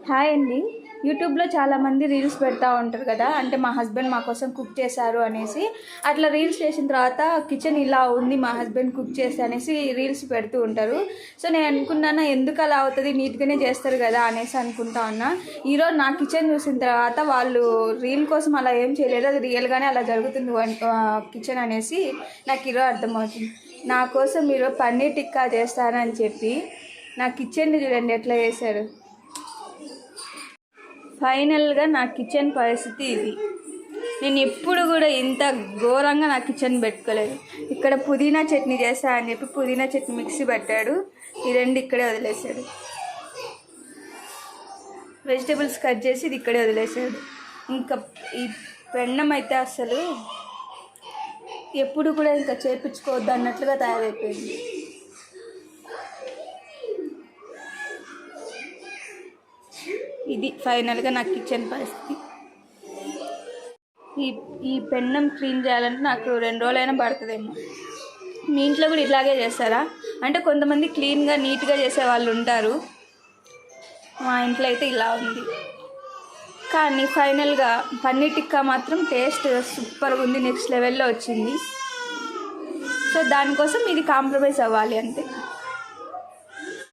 Hi అండి. యూట్యూబ్లో చాలామంది రీల్స్ పెడతా ఉంటారు కదా, అంటే మా హస్బెండ్ మా కోసం కుక్ చేశారు అనేసి. అట్లా రీల్స్ చేసిన తర్వాత కిచెన్ ఇలా ఉంది, మా హస్బెండ్ కుక్ చేసి అనేసి రీల్స్ పెడుతూ ఉంటారు. సో నేను అనుకున్నాను, ఎందుకు అలా అవుతుంది, నీట్గానే చేస్తారు కదా అనేసి అనుకుంటా ఉన్నా. ఈరోజు నా కిచెన్ చూసిన తర్వాత వాళ్ళు రీల్ కోసం అలా ఏం చేయలేదు, అది రియల్గానే అలా జరుగుతుంది కిచెన్ అనేసి నాకు ఈరోజు అర్థమవుతుంది. నా కోసం ఈరోజు పన్నీర్ టిక్కా చేస్తానని చెప్పి నా కిచెన్ని చూడండి ఎట్లా చేశారు. ఫైనల్గా నా కిచెన్ పరిస్థితి ఇది. నేను ఎప్పుడు కూడా ఇంత ఘోరంగా నా కిచెన్ పెట్టుకోలేదు. ఇక్కడ పుదీనా చట్నీ చేస్తా అని చెప్పి పుదీనా చట్నీ మిక్సీ పెట్టాడు, ఈ రెండు ఇక్కడే వదిలేసాడు. వెజిటేబుల్స్ కట్ చేసి ఇది ఇక్కడే వదిలేసాడు. ఇంకా ఈ పెన్నం అయితే అసలు ఎప్పుడు కూడా ఇంకా చేపించుకోవద్దు అన్నట్లుగా తయారైపోయింది. ఇది ఫైనల్గా నా కిచెన్ పరిస్థితి. ఈ పెన్నం క్లీన్ చేయాలంటే నాకు 2 రోజులైనా పడుతుందేమో. మీ ఇంట్లో కూడా ఇట్లాగే చేస్తారా? అంటే కొంతమంది క్లీన్గా నీట్గా చేసే వాళ్ళు ఉంటారు, మా ఇంట్లో అయితే ఇలా ఉంది. కానీ ఫైనల్గా పన్నీర్ టిక్కా మాత్రం టేస్ట్ సూపర్గా ఉంది, నెక్స్ట్ లెవెల్లో వచ్చింది. సో దానికోసం ఇది కాంప్రమైజ్ అవ్వాలి అంతే.